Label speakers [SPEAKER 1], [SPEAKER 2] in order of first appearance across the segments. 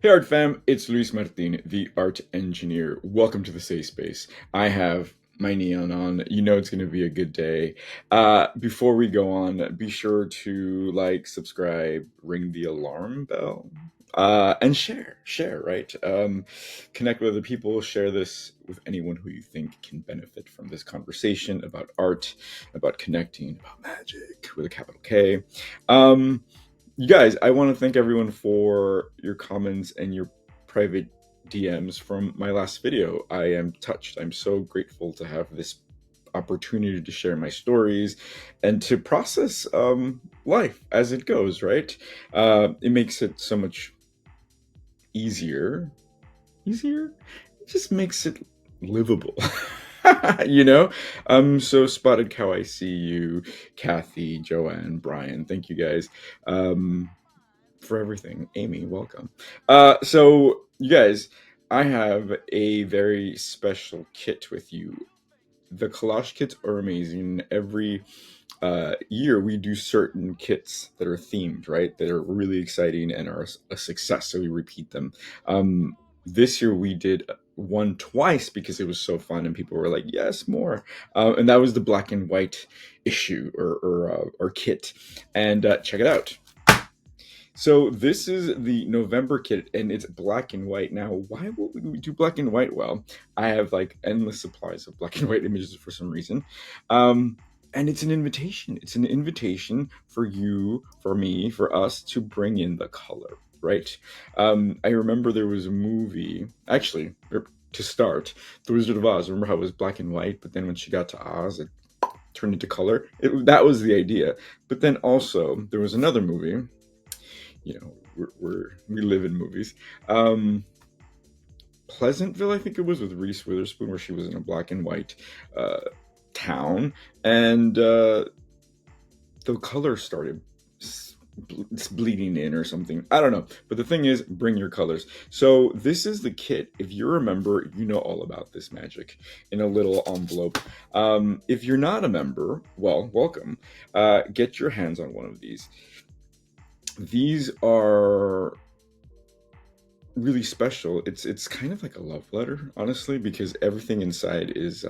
[SPEAKER 1] Hey Art Fam, it's Luis Martin, the art engineer. Welcome to the safe space. I have my neon on. You know it's going to be a good day. Before we go on, be sure to like, subscribe, ring the alarm bell, and share, right? Connect with other people, share this with anyone who you think can benefit from this conversation about art, about connecting, about magic with a capital K. Um, you guys, I want to thank everyone for your comments and your private DMs from my last video. I am touched. I'm so grateful to have this opportunity to share my stories and to process life as it goes, right? It makes it so much easier. Easier? It just makes it livable. you know so Spotted Cow, I see you. Kathy, Joanne, Brian, thank you guys for everything. Amy, welcome. So you guys, I have a very special kit with you. The collage kits are amazing. Every year we do certain kits that are themed, right? That are really exciting and are a success, so we repeat them. This year we did one twice because it was so fun and people were like, yes, more. And that was the black and white issue or kit. And check it out. So this is the November kit, and it's black and white. Now, why would we do black and white? Well, I have like endless supplies of black and white images for some reason, um, and it's an invitation. It's an invitation for you, for me, for us to bring in the color. Right. I remember there was a movie, actually. To start, The Wizard of Oz. Remember how it was black and white, but then when she got to Oz, it turned into color. That was the idea. But then also there was another movie, we live in movies. Um, Pleasantville, I think it was, with Reese Witherspoon, where she was in a black and white uh, town, and the color started bleeding in or something. I don't know. But the thing is, bring your colors. So this is the kit. If you're a member, you know all about this magic in a little envelope. If you're not a member, well, welcome. Get your hands on one of these. These are really special. It's kind of like a love letter, honestly, because everything inside is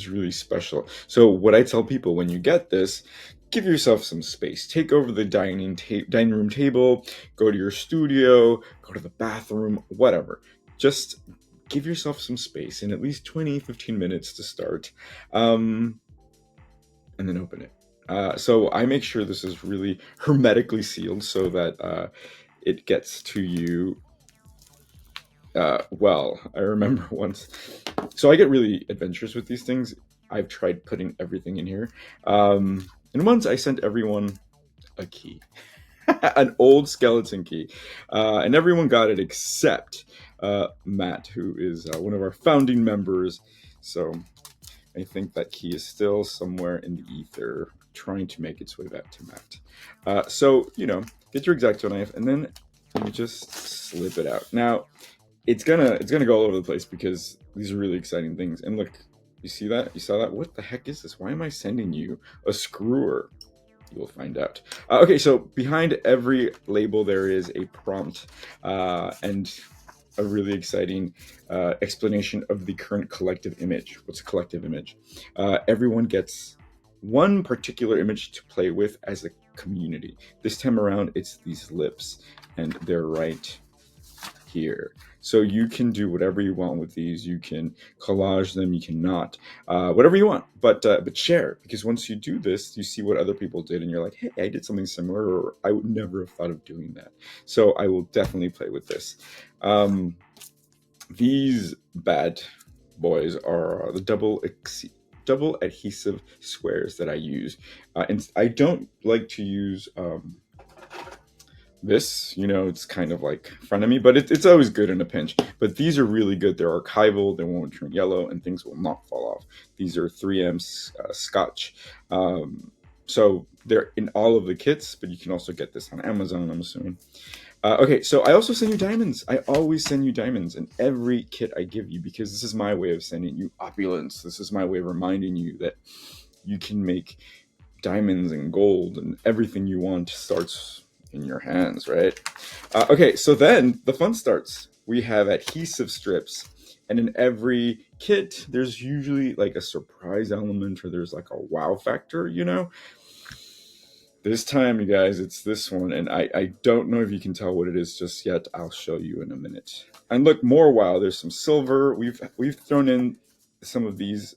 [SPEAKER 1] really special. So what I tell people when you get this, give yourself some space. Take over the dining room table, go to your studio, go to the bathroom, whatever. Just give yourself some space in at least 20-15 minutes to start, um, and then open it. So I make sure this is really hermetically sealed so that it gets to you. Well, I remember once. So I get really adventurous with these things. I've tried putting everything in here. And once I sent everyone a key, an old skeleton key, and everyone got it except Matt, who is one of our founding members. So I think that key is still somewhere in the ether, trying to make its way back to Matt. So get your X-Acto knife, and then you just slip it out. Now, it's gonna go all over the place because these are really exciting things. And look, you see that? You saw that? What the heck is this? Why am I sending you a screwer? You will find out. Okay, so behind every label there is a prompt and a really exciting explanation of the current collective image. What's a collective image? Everyone gets one particular image to play with as a community. This time around, it's these lips, and they're right here. So you can do whatever you want with these. You can collage them. You cannot, whatever you want. But share, because once you do this, you see what other people did, and you're like, hey, I did something similar, or I would never have thought of doing that. So I will definitely play with this. These bad boys are the double adhesive squares that I use, and I don't like to use. This, it's kind of like frenemy, but it's always good in a pinch. But these are really good. They're archival, they won't turn yellow, and things will not fall off. These are 3M Scotch. So they're in all of the kits, but you can also get this on Amazon, I'm assuming. Okay, so I also send you diamonds. I always send you diamonds in every kit I give you, because this is my way of sending you opulence. This is my way of reminding you that you can make diamonds and gold, and everything you want starts in your hands, right? Okay, so then the fun starts. We have adhesive strips, and in every kit, there's usually like a surprise element or there's like a wow factor, you know? This time, you guys, it's this one, and I don't know if you can tell what it is just yet. I'll show you in a minute. And look, more wow, there's some silver. We've thrown in some of these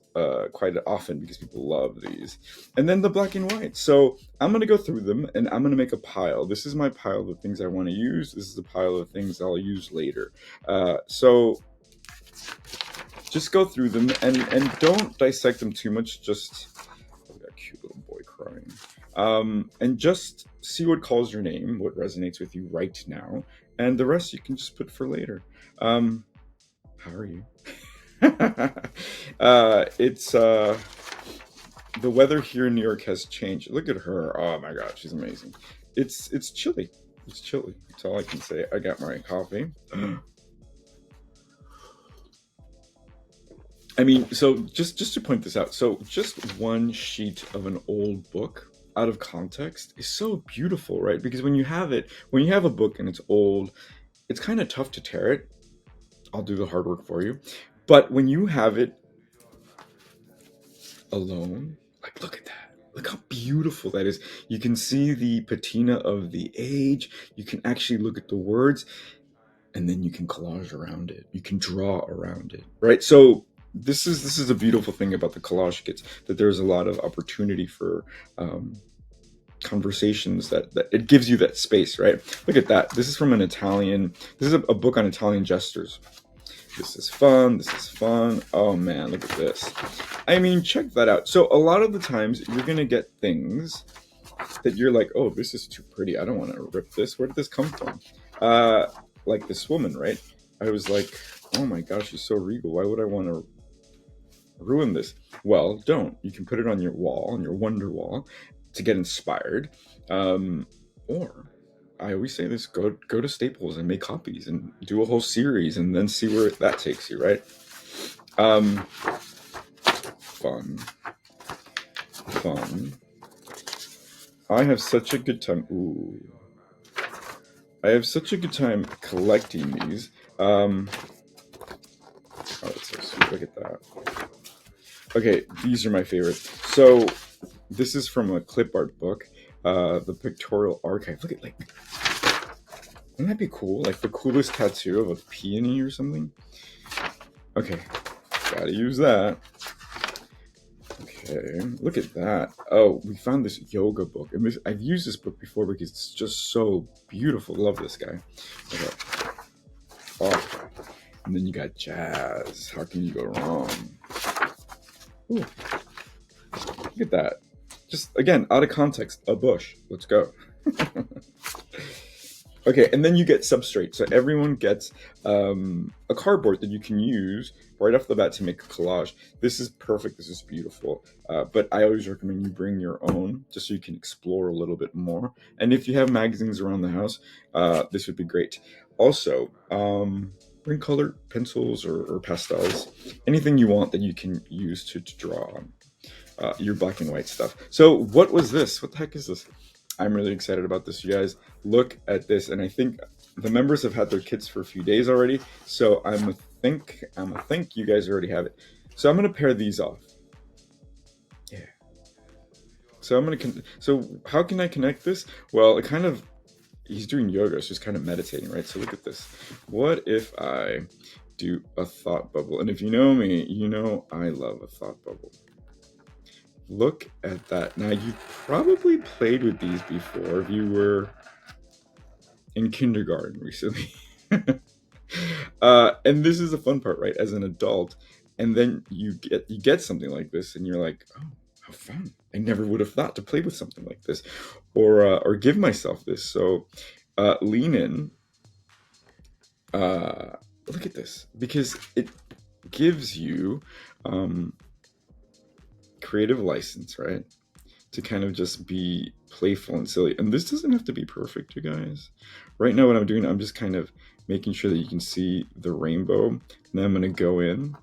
[SPEAKER 1] quite often because people love these. And then the black and white. So I'm going to go through them, and I'm going to make a pile. This is my pile of things I want to use. This is a pile of things I'll use later. So just go through them, and don't dissect them too much. Just, oh, that cute little boy crying. And just see what calls your name, what resonates with you right now, and the rest you can just put for later. How are you? It's the weather here in New York has changed. Look at her. Oh my god, she's amazing. It's chilly. It's chilly. That's all I can say. I got my coffee. I mean, so just to point this out, so just one sheet of an old book out of context is so beautiful, right? Because when you have a book and it's old, it's kind of tough to tear it. I'll do the hard work for you. But when you have it alone, like, look at that. Look how beautiful that is. You can see the patina of the age. You can actually look at the words, and then you can collage around it. You can draw around it, right? So this is a beautiful thing about the collage kits, that there's a lot of opportunity for conversations, that it gives you that space, right? Look at that. This is from an Italian, this is a book on Italian gestures. This is fun. This is fun. Oh man, look at this. I mean, check that out. So a lot of the times you're going to get things that you're like, oh, this is too pretty. I don't want to rip this. Where did this come from? Like this woman, right? I was like, oh my gosh, she's so regal. Why would I want to ruin this? Well, don't. You can put it on your wall, on your wonder wall, to get inspired. Or I always say this: go to Staples and make copies and do a whole series, and then see where that takes you, right? Fun. I have such a good time. Ooh. I have such a good time collecting these. Oh, that's so sweet. Look at that. Okay, these are my favorite. So this is from a clip art book, the Pictorial Archive. Look at, like, wouldn't that be cool? Like the coolest tattoo of a peony or something? Okay, gotta use that. Okay, look at that. Oh, we found this yoga book. And I've used this book before because it's just so beautiful. Love this guy. Okay. Oh, and then you got jazz. How can you go wrong? Ooh. Look at that. Just, again, out of context, a bush. Let's go. Okay, and then you get substrate. So everyone gets a cardboard that you can use right off the bat to make a collage. This is perfect. This is beautiful. But I always recommend you bring your own, just so you can explore a little bit more. And if you have magazines around the house, this would be great. Also, bring colored pencils or pastels. Anything you want that you can use to draw on. Your black and white stuff. So what was this? What the heck is this? I'm really excited about this, you guys. Look at this, and I think the members have had their kits for a few days already, so I'm a think you guys already have it. So I'm gonna pair these off. Yeah. So so how can I connect this? Well, it kind of, he's doing yoga, so he's kind of meditating, right? So look at this. What if I do a thought bubble? And if you know me, you know I love a thought bubble. Look at that. Now, you probably played with these before if you were in kindergarten recently. And this is the fun part, right? As an adult, and then you get something like this, and you're like, oh, how fun. I never would have thought to play with something like this, or give myself this. So lean in. Look at this, because it gives you creative license, right? To kind of just be playful and silly. And this doesn't have to be perfect, you guys. Right now what I'm doing, I'm just kind of making sure that you can see the rainbow. And then I'm going to go in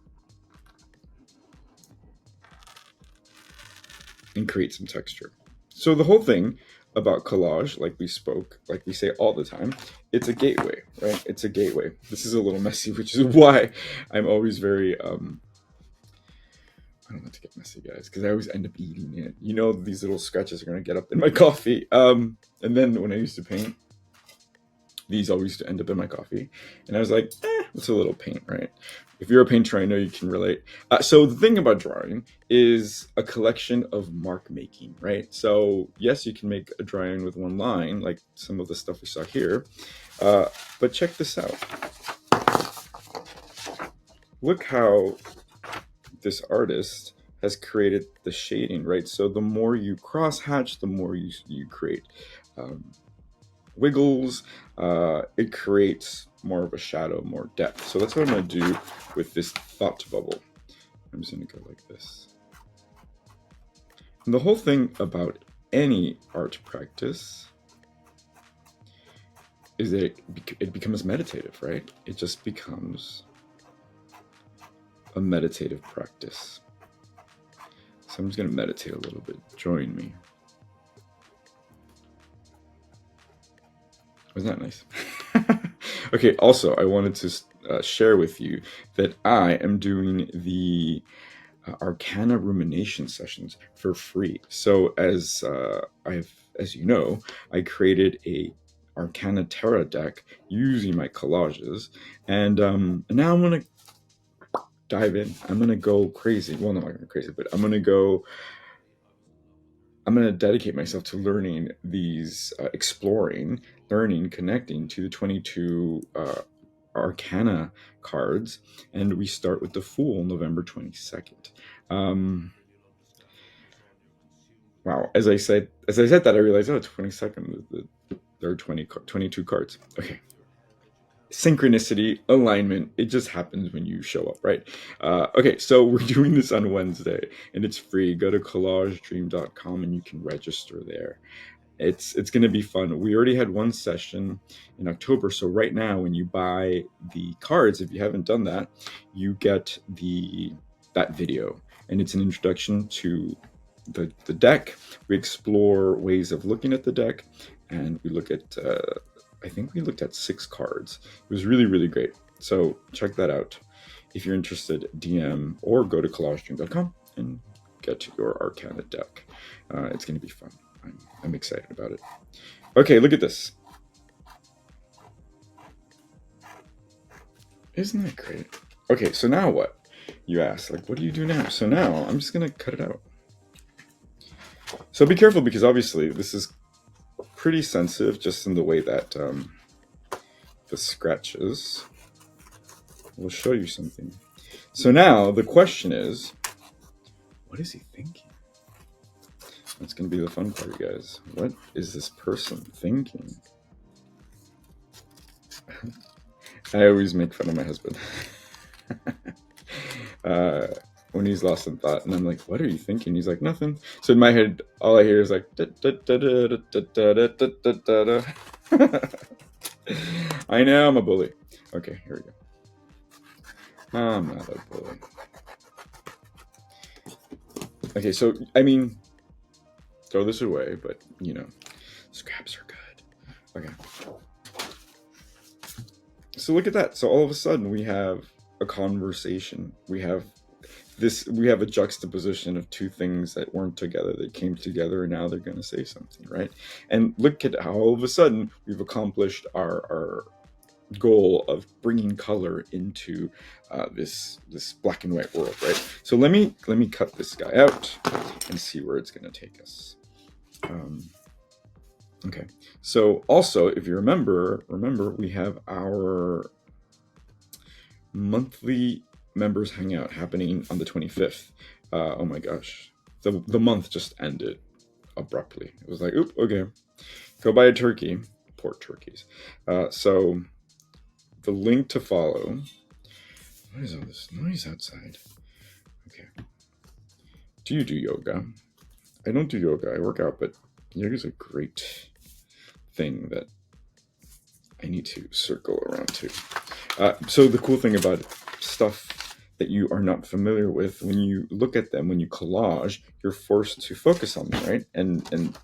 [SPEAKER 1] and create some texture. So the whole thing, about collage, like we say all the time, it's a gateway, right? It's a gateway. This is a little messy, which is why I'm always very I don't want to get messy, guys, because I always end up eating it. You know, these little scratches are going to get up in my coffee. And then when I used to paint, these always used to end up in my coffee. And I was like, it's a little paint, right? If you're a painter, I know you can relate. So the thing about drawing is a collection of mark making, right? So yes, you can make a drawing with one line, like some of the stuff we saw here. But check this out. Look how this artist has created the shading, right? So the more you cross hatch, the more you create wiggles. It creates more of a shadow, more depth. So that's what I'm going to do with this thought bubble. I'm just going to go like this. And the whole thing about any art practice is that it becomes meditative, right? It just becomes a meditative practice. So I'm just going to meditate a little bit. Join me. Wasn't that nice? Okay, also, I wanted to share with you that I am doing the Arcana rumination sessions for free. So as you know, I created a Arcana Terra deck using my collages, and now I'm gonna dive in. I'm gonna go crazy. Well, not gonna go crazy, but I'm gonna dedicate myself to learning these, exploring, learning, connecting to the 22 Arcana cards, and we start with the Fool November 22nd. Wow, as I said that, I realized, 22nd, there are 22 cards. Okay. Synchronicity, alignment, it just happens when you show up, right? Okay, so we're doing this on Wednesday, and it's free. Go to collagedream.com and you can register there. It's going to be fun. We already had one session in October, so right now when you buy the cards, if you haven't done that, you get that video, and it's an introduction to the deck. We explore ways of looking at the deck, and we look at I think we looked at 6 cards. It was really, really great. So check that out. If you're interested, DM or go to collagedream.com and get your Arcana deck. It's going to be fun. I'm excited about it. Okay, look at this. Isn't that great? Okay, so now what? You ask, like, what do you do now? So now I'm just going to cut it out. So be careful, because obviously this is pretty sensitive, just in the way that the scratches will show you something. So now the question is, what is he thinking? That's going to be the fun part, you guys. What is this person thinking? I always make fun of my husband when he's lost in thought, and I'm like, what are you thinking? He's like, nothing. So in my head, all I hear is like, da, da, da, da, da, da, da, da, da, da, da. I know I'm a bully. Okay, here we go. I'm not a bully. Okay, so I mean, throw this away, but you know, scraps are good. Okay. So look at that. So all of a sudden we have a conversation. We have a juxtaposition of two things that weren't together, that came together, and now they're going to say something, right? And look at how all of a sudden we've accomplished our goal of bringing color into this black and white world, right? So let me cut this guy out and see where it's going to take us. Okay, so also, if you remember we have our monthly members hangout happening on the 25th. Oh my gosh, the month just ended abruptly. It was like, oop, okay, go buy a turkey, pork turkeys. So the link to follow. What is all this noise outside? Okay. Do you do yoga? I don't do yoga. I work out, but yoga is a great thing that I need to circle around to. So the cool thing about stuff that you are not familiar with, when you look at them, when you collage, you're forced to focus on them, right? And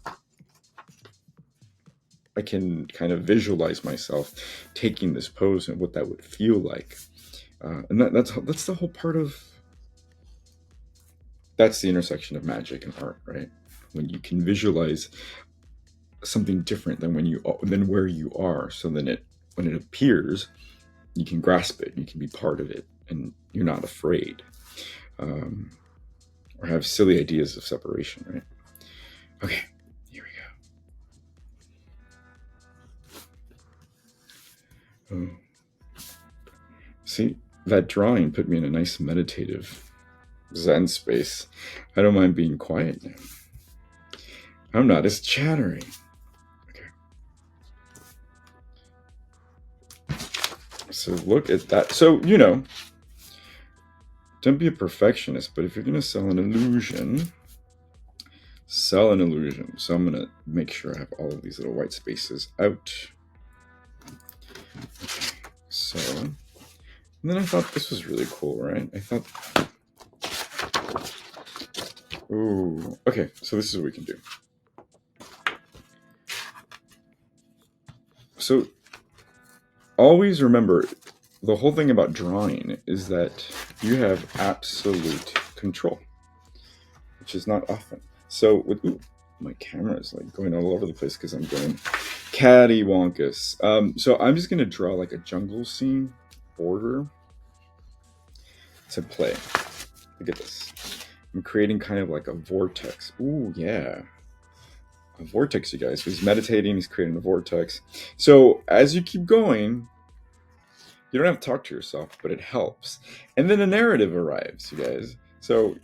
[SPEAKER 1] I can kind of visualize myself taking this pose and what that would feel like. And that's the whole part of, that's the intersection of magic and art, right? When you can visualize something different than than where you are, so then when it appears, you can grasp it, you can be part of it, and you're not afraid, or have silly ideas of separation, right? Okay, here we go. See, that drawing put me in a nice meditative Zen space. I don't mind being quiet now. I'm not as chattery. Okay. So look at that. So, don't be a perfectionist, but if you're going to sell an illusion, sell an illusion. So I'm going to make sure I have all of these little white spaces out. Okay. So, and then I thought this was really cool, right? I thought, ooh, okay, so this is what we can do. So always remember, the whole thing about drawing is that you have absolute control, which is not often. So with, ooh, my camera is like going all over the place because I'm going cattywampus. So I'm just gonna draw like a jungle scene border to play. Look at this. I'm creating kind of like a vortex. Ooh, yeah. A vortex, you guys. He's meditating, he's creating a vortex. So as you keep going, you don't have to talk to yourself, but it helps. And then a narrative arrives, you guys. So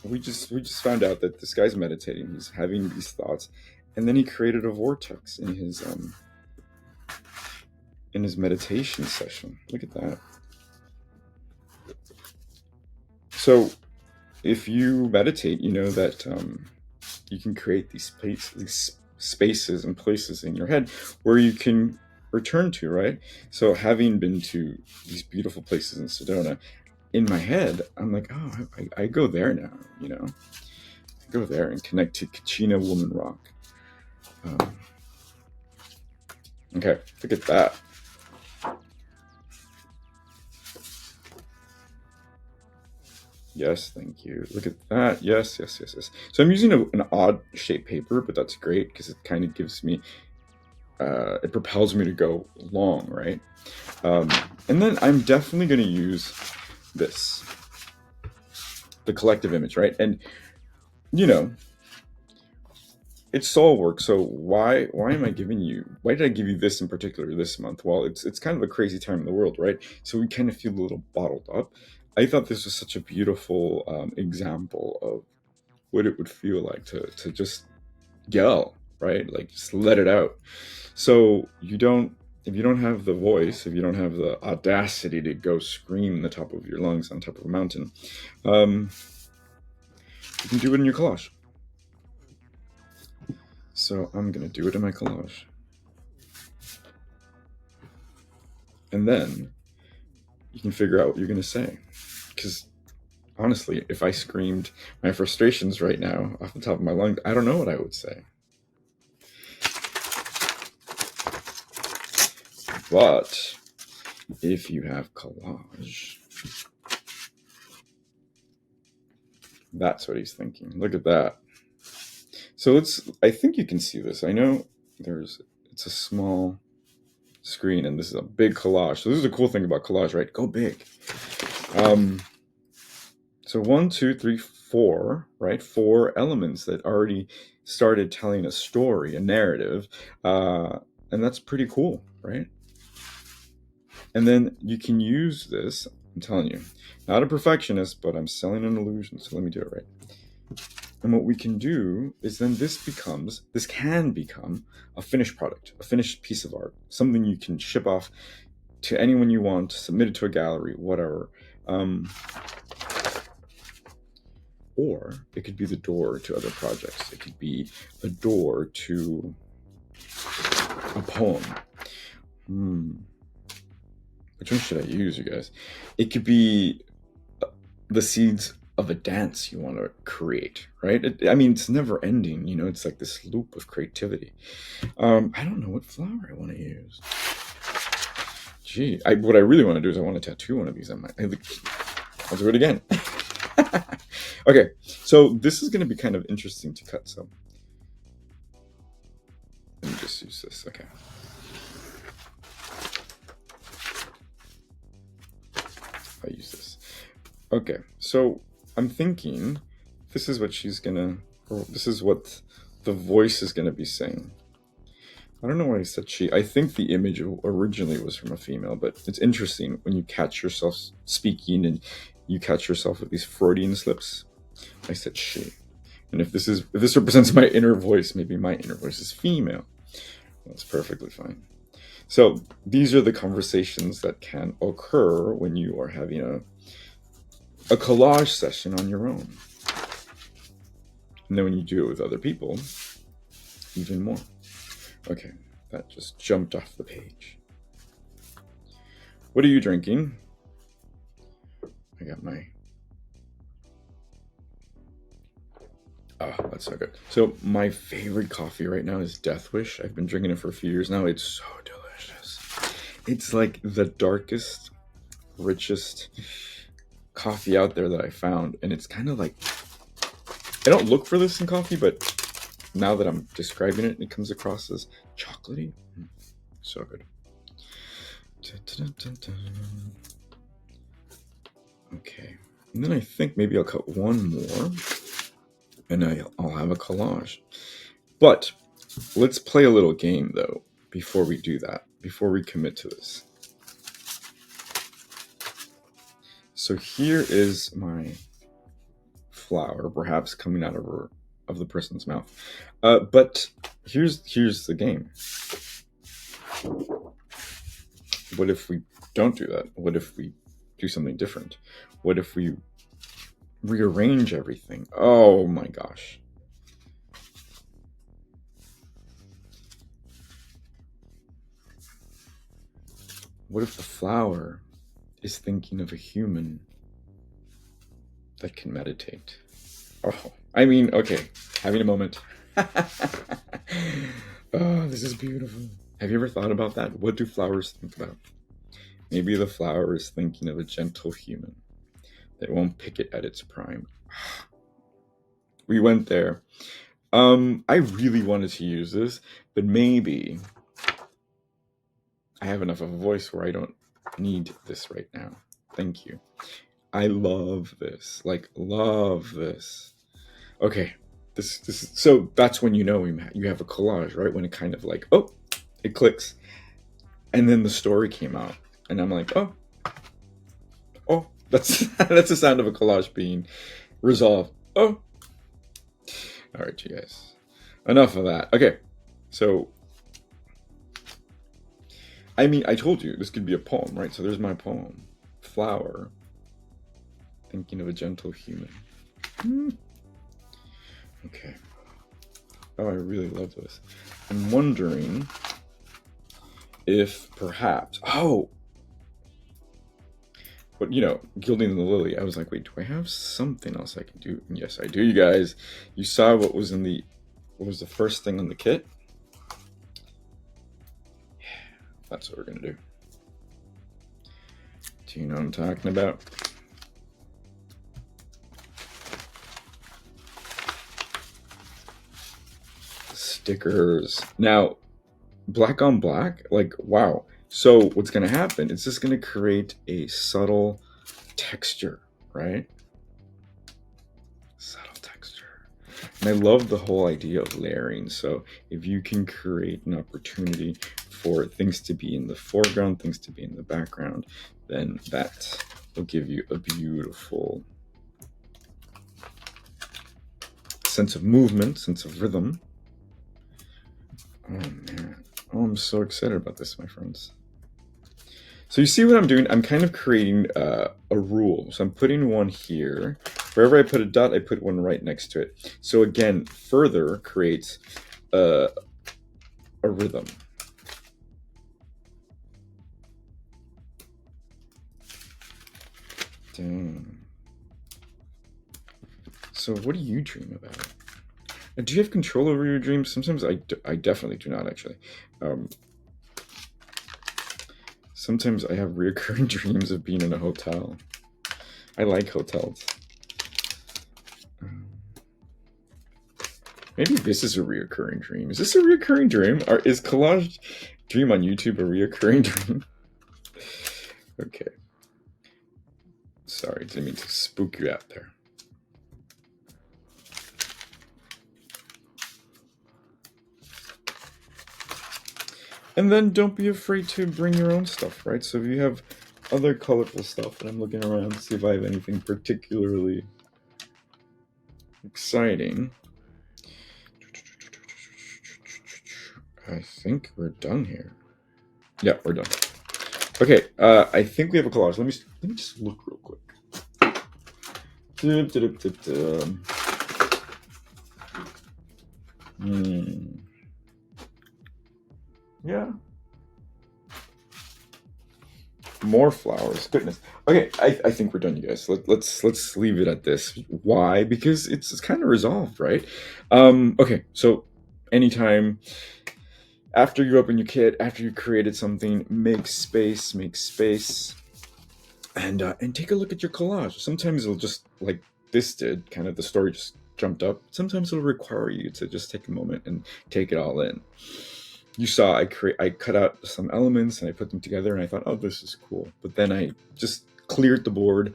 [SPEAKER 1] we just found out that this guy's meditating, he's having these thoughts, and then he created a vortex in his meditation session. Look at that. So if you meditate, you know that you can create these spaces and places in your head where you can return to, right? So having been to these beautiful places in Sedona, in my head, I'm like, oh, I go there now, I go there and connect to Kachina Woman Rock. Okay, look at that. Yes, thank you. Look at that. Yes. So I'm using an odd shaped paper, but that's great because it kind of gives me, it propels me to go long, right? And then I'm definitely going to use this, the collective image, right? And it's all work. So why did I give you this in particular this month? Well, it's kind of a crazy time in the world, right? So we kind of feel a little bottled up. I thought this was such a beautiful example of what it would feel like to just yell, right? Like just let it out. So if you don't have the voice, if you don't have the audacity to go scream the top of your lungs on top of a mountain, you can do it in your collage. So I'm going to do it in my collage. And then you can figure out what you're going to say. Because honestly, if I screamed my frustrations right now off the top of my lungs, I don't know what I would say. But if you have collage, that's what he's thinking. Look at that. So I think you can see this. I know it's a small screen and this is a big collage. So this is a cool thing about collage, right? Go big. So 1, 2, 3, 4, right? 4 elements that already started telling a story, a narrative. And that's pretty cool, right? And then you can use this, I'm telling you, not a perfectionist, but I'm selling an illusion. So let me do it right. And what we can do is then this can become a finished product, a finished piece of art, something you can ship off to anyone you want, submit it to a gallery, whatever. Or it could be the door to other projects. It could be a door to a poem. Which one should I use, you guys? It could be the seeds of a dance you want to create, right? I mean, it's never ending, you know, it's like this loop of creativity. I don't know what flower I want to use. Gee, what I really want to do is I want to tattoo one of these on my, I'll do it again. Okay, so this is going to be kind of interesting to cut, so let me just use this. Okay. I'll use this. Okay, so I'm thinking this is what she's gonna, or this is what the voice is gonna be saying. I don't know why I said she. I think the image originally was from a female, but it's interesting when you catch yourself speaking and you catch yourself with these Freudian slips. I said she. And if this represents my inner voice, maybe my inner voice is female. That's perfectly fine. So these are the conversations that can occur when you are having a collage session on your own. And then when you do it with other people, even more. Okay, that just jumped off the page. What are you drinking? I got my... Oh, that's so good. So my favorite coffee right now is Death Wish. I've been drinking it for a few years now. It's so delicious. It's like the darkest, richest coffee out there that I found. And it's kind of like, I don't look for this in coffee, but now that I'm describing it, it comes across as chocolatey. So good. Okay. And then I think maybe I'll cut one more and I'll have a collage. But let's play a little game though, before we do that, before we commit to this. So here is my flower, perhaps coming out of the person's mouth. But here's the game. What if we don't do that? What if we do something different? What if we rearrange everything? Oh my gosh. What if the flower is thinking of a human that can meditate? Oh, I mean, okay, having a moment. Oh, this is beautiful. Have you ever thought about that? What do flowers think about? Maybe the flower is thinking of a gentle human that won't pick it at its prime. We went there. I really wanted to use this, but maybe I have enough of a voice where I don't need this right now. Thank you. I love this. Like, love this. Okay. This is, so that's when you know you have a collage, right? When it kind of like, oh, it clicks. And then the story came out. And I'm like, oh, that's the sound of a collage being resolved. Oh. All right, you guys. Enough of that. Okay. So, I mean, I told you this could be a poem, right? So there's my poem. Flower. Thinking of a gentle human. Okay. Oh, I really love this. I'm wondering if perhaps... Oh! But, you know, Gilding the Lily, I was like, wait, do I have something else I can do? And yes, I do, you guys. You saw what was the first thing on the kit? Yeah, that's what we're going to do. Do you know what I'm talking about? Stickers. Now, black on black, like, wow. So what's going to happen is just going to create a subtle texture, right? Subtle texture. And I love the whole idea of layering. So if you can create an opportunity for things to be in the foreground, things to be in the background, then that will give you a beautiful sense of movement, sense of rhythm. Oh man, oh, I'm so excited about this, my friends. So you see what I'm doing? I'm kind of creating a rule. So I'm putting one here. Wherever I put a dot, I put one right next to it. So again, further creates a rhythm. Dang. So what do you dream about? And do you have control over your dreams? Sometimes I definitely do not, actually. Sometimes I have reoccurring dreams of being in a hotel. I like hotels. Maybe this is a reoccurring dream. Is this a reoccurring dream? Or is Collage Dream on YouTube a reoccurring dream? Okay. Sorry, didn't mean to spook you out there. And then don't be afraid to bring your own stuff, right? So if you have other colorful stuff, and I'm looking around to see if I have anything particularly exciting. I think we're done here. Yeah, we're done. Okay, I think we have a collage. Let me just look real quick. Yeah. More flowers. Goodness. Okay, I think we're done, you guys. Let's leave it at this. Why? Because it's kind of resolved, right? Okay, so anytime after you open your kit, after you created something, make space, and take a look at your collage. Sometimes it'll just, like this did, kind of the story just jumped up. Sometimes it'll require you to just take a moment and take it all in. You saw I cut out some elements and I put them together and I thought, oh, this is cool. But then I just cleared the board,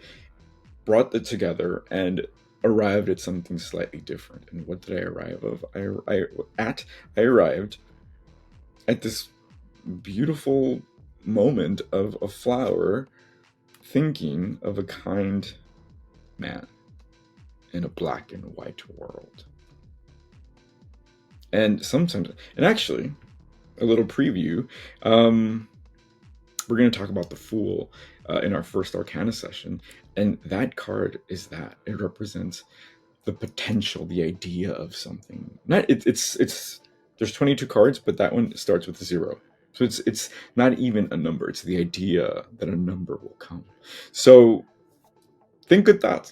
[SPEAKER 1] brought it together, and arrived at something slightly different. And what did I arrive of? I arrived at this beautiful moment of a flower thinking of a kind man in a black and white world. And sometimes, and actually, a little preview, we're going to talk about the Fool in our first Arcana session, and that card is that. It represents the potential, the idea of something. Not it's there's 22 cards, but that one starts with a 0. So it's not even a number. It's the idea that a number will come. So think good thoughts.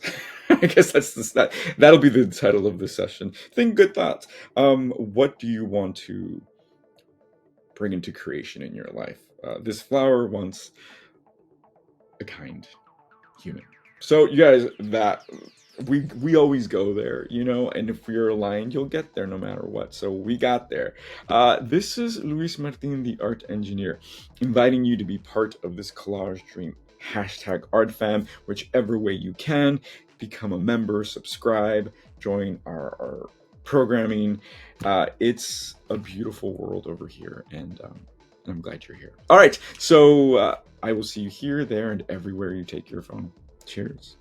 [SPEAKER 1] I guess that'll be the title of this session. Think good thoughts. What do you want to bring into creation in your life? This flower wants a kind human. So you guys, that we always go there, you know, and if you're aligned, you'll get there no matter what. So we got there. This is Luis Martin, the art engineer, inviting you to be part of this Collage Dream #ArtFam, whichever way you can. Become a member, subscribe, join our programming. It's a beautiful world over here, and I'm glad you're here. All right, so I will see you here, there, and everywhere you take your phone. Cheers.